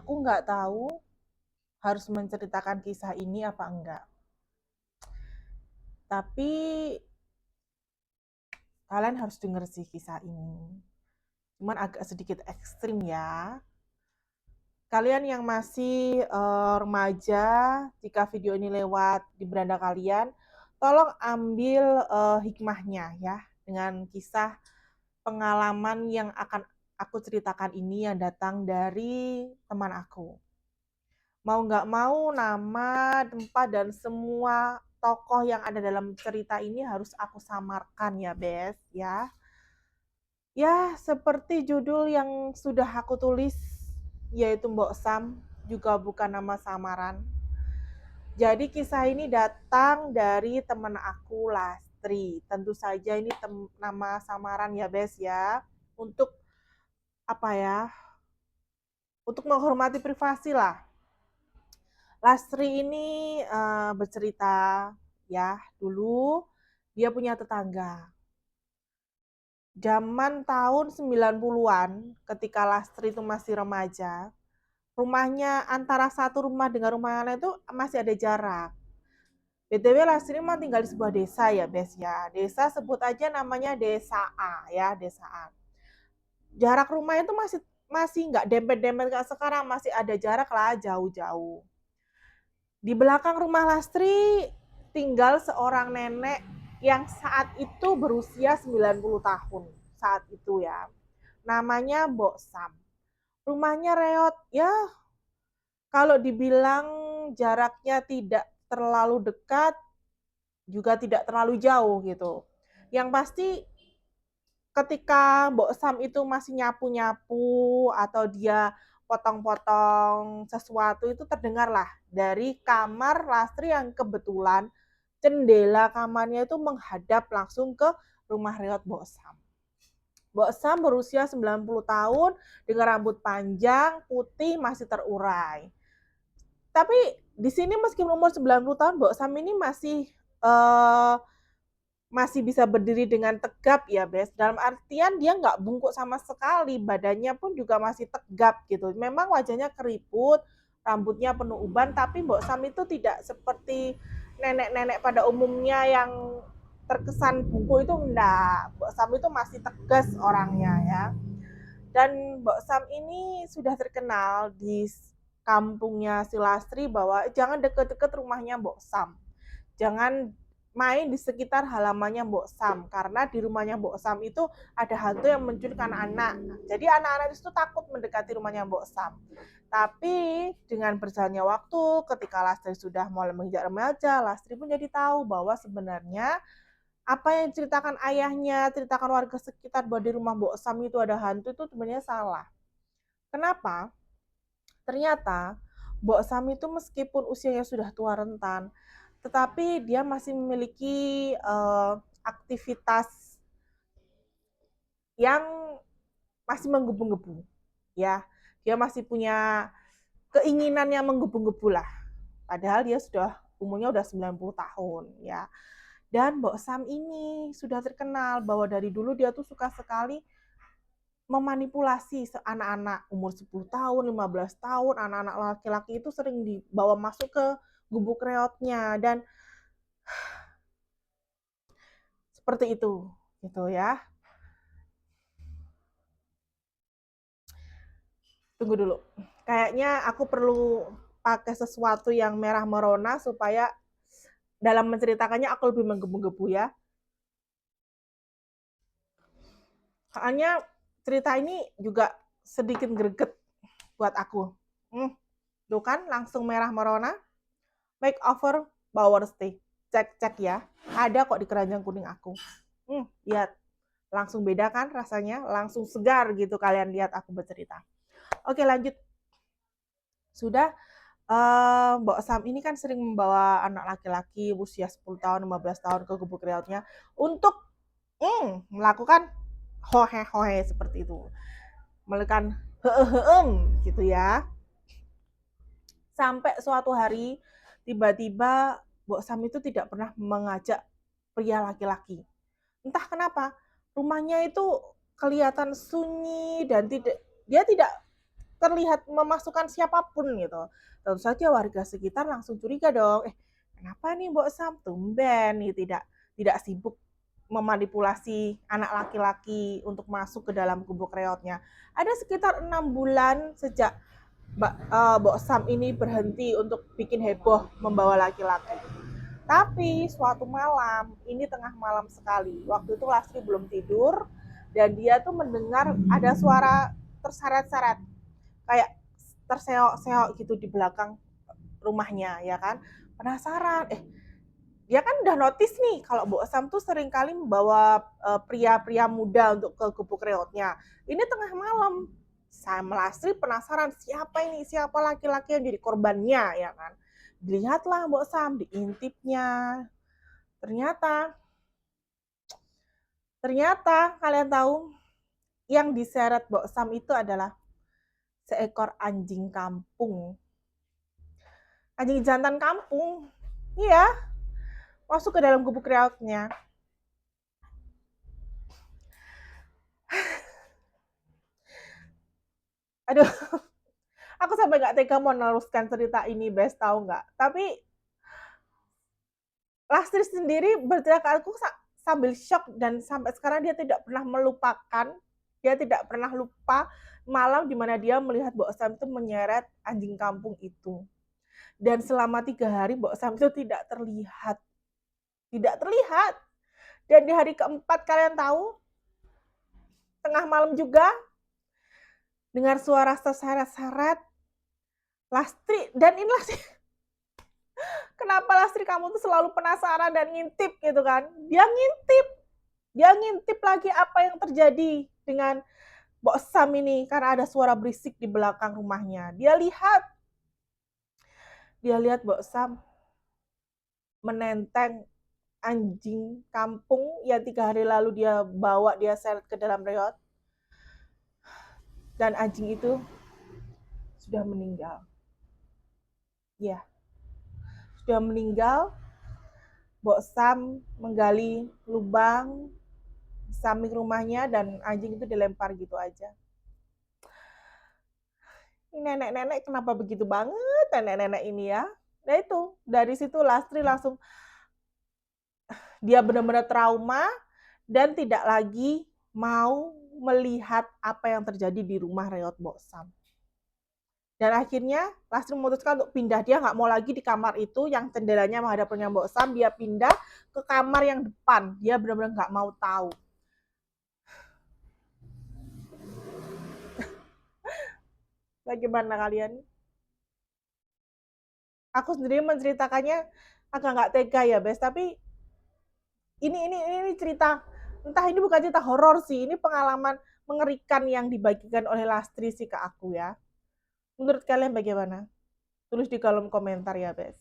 Aku nggak tahu harus menceritakan kisah ini apa enggak. Tapi kalian harus denger sih kisah ini. Cuman agak sedikit ekstrim ya. Kalian yang masih remaja, jika video ini lewat di beranda kalian, tolong ambil hikmahnya ya dengan kisah pengalaman yang akan aku ceritakan ini yang datang dari teman aku. Mau nggak mau nama, tempat, dan semua tokoh yang ada dalam cerita ini harus aku samarkan ya, Bes, ya. Ya, seperti judul yang sudah aku tulis, yaitu Mbok Sam, juga bukan nama samaran. Jadi kisah ini datang dari teman aku, Lastri. Tentu saja ini nama samaran ya, Bes, ya. Untuk apa ya? Untuk menghormati privasi lah. Lastri ini bercerita ya, dulu dia punya tetangga. Zaman tahun 90-an ketika Lastri itu masih remaja, rumahnya antara satu rumah dengan rumah yang lain itu masih ada jarak. BTW Lastri mah tinggal di sebuah desa ya, Bes ya. Desa sebut aja namanya Desa A ya, Desa A. Jarak rumah itu masih nggak dempet-dempet kayak sekarang, masih ada jarak lah jauh-jauh. Di belakang rumah Lastri tinggal seorang nenek yang saat itu berusia 90 tahun. Saat itu ya. Namanya Mbok Sam. Rumahnya reot ya, kalau dibilang jaraknya tidak terlalu dekat, juga tidak terlalu jauh gitu. Yang pasti ketika Mbok Sam itu masih nyapu-nyapu atau dia potong-potong sesuatu itu terdengarlah dari kamar Lastri yang kebetulan jendela kamarnya itu menghadap langsung ke rumah reot Mbok Sam. Mbok Sam berusia 90 tahun dengan rambut panjang, putih, masih terurai. Tapi di sini meskipun umur 90 tahun, Mbok Sam ini masih bisa berdiri dengan tegap ya, Bes. Dalam artian dia nggak bungkuk sama sekali, badannya pun juga masih tegap gitu. Memang wajahnya keriput, rambutnya penuh uban, tapi Mbok Sam itu tidak seperti nenek-nenek pada umumnya yang terkesan bungkuk itu enggak. Mbok Sam itu masih tegas orangnya ya. Dan Mbok Sam ini sudah terkenal di kampungnya si Lastri bahwa jangan deket-deket rumahnya Mbok Sam. Jangan main di sekitar halamannya Mbok Sam karena di rumahnya Mbok Sam itu ada hantu yang menculik anak-anak. Jadi anak-anak itu takut mendekati rumahnya Mbok Sam. Tapi dengan berjalannya waktu, ketika Lastri sudah mulai menginjak remaja, Lastri pun jadi tahu bahwa sebenarnya apa yang diceritakan ayahnya, ceritakan warga sekitar bahwa di rumah Mbok Sam itu ada hantu itu sebenarnya salah. Kenapa? Ternyata Mbok Sam itu meskipun usianya sudah tua rentan, tetapi dia masih memiliki aktivitas yang masih menggebu-gebu, ya. Dia masih punya keinginan yang menggebu-gebu lah. Padahal dia sudah umurnya udah 90 tahun, ya. Dan Mbok Sam ini sudah terkenal bahwa dari dulu dia tuh suka sekali memanipulasi anak-anak umur 10 tahun, 15 tahun, anak-anak laki-laki itu sering dibawa masuk ke gubuk reotnya dan seperti itu gitu ya. Tunggu dulu. Kayaknya aku perlu pakai sesuatu yang merah merona supaya dalam menceritakannya aku lebih menggebu-gebu ya. Soalnya cerita ini juga sedikit greget buat aku. Tuh kan langsung merah merona. Makeover Power Stay. Cek-cek ya. Ada kok di keranjang kuning aku. Lihat. Langsung beda kan rasanya. Langsung segar gitu kalian lihat aku bercerita. Oke lanjut. Sudah Mbak Sam ini kan sering membawa anak laki-laki usia 10 tahun, 15 tahun ke gubuk reotnya untuk melakukan hohe-hohe seperti itu. Melakukan gitu ya. Sampai suatu hari tiba-tiba Mbak Sam itu tidak pernah mengajak pria laki-laki. Entah kenapa, rumahnya itu kelihatan sunyi dan dia tidak terlihat memasukkan siapapun gitu. Tentu saja warga sekitar langsung curiga dong, kenapa nih Mbok Sam tumben nih tidak sibuk memanipulasi anak laki-laki untuk masuk ke dalam gubuk reotnya. Ada sekitar 6 bulan sejak Mbok Sam ini berhenti untuk bikin heboh membawa laki-laki. Tapi suatu malam, ini tengah malam sekali, waktu itu Lastri belum tidur, dan dia tuh mendengar ada suara terseret-seret, kayak terseok-seok gitu di belakang rumahnya, ya kan. Penasaran, dia kan udah notice nih kalau Mbok Sam tuh sering kali membawa pria-pria muda untuk ke gubuk reotnya. Ini tengah malam, Sam Lastri penasaran siapa ini, siapa laki-laki yang jadi korbannya, ya kan. Dilihatlah Mbok Sam, diintipnya. Ternyata, ternyata kalian tahu yang diseret Mbok Sam itu adalah seekor anjing kampung. Anjing jantan kampung. Iya, masuk ke dalam gubuk reotnya. Aduh, aku sampai nggak tega mau meneruskan cerita ini, Bes, tahu nggak? Tapi Lastri sendiri berteriak ke aku sambil shock, dan sampai sekarang dia tidak pernah melupakan, dia tidak pernah lupa malam di mana dia melihat Mbok Sam itu menyeret anjing kampung itu. Dan selama 3 hari Mbok Sam itu tidak terlihat. Tidak terlihat. Dan di hari keempat kalian tahu, tengah malam juga, dengar suara terseret-seret, Lastri, dan inilah sih kenapa Lastri kamu tuh selalu penasaran dan ngintip gitu kan. Dia ngintip lagi apa yang terjadi dengan Mbok Sam ini, karena ada suara berisik di belakang rumahnya. Dia lihat Mbok Sam menenteng anjing kampung yang 3 hari lalu dia seret ke dalam reot, dan anjing itu sudah meninggal. Ya, sudah meninggal. Mbok Sam menggali lubang samping rumahnya dan anjing itu dilempar gitu aja. Ini nenek-nenek kenapa begitu banget nenek-nenek ini ya? Nah itu, dari situ Lastri langsung, dia benar-benar trauma dan tidak lagi mau melihat apa yang terjadi di rumah reot Mbok Sam. Dan akhirnya Lastri memutuskan untuk pindah. Dia nggak mau lagi di kamar itu yang jendelanya menghadap ke Mbok Sam. Dia pindah ke kamar yang depan. Dia benar-benar nggak mau tahu. Bagaimana kalian? Aku sendiri menceritakannya agak nggak tega ya, Bes. Tapi ini cerita, entah ini bukan cerita horor sih. Ini pengalaman mengerikan yang dibagikan oleh Lastri sih ke aku ya. Menurut kalian bagaimana? Tulis di kolom komentar ya, Bes.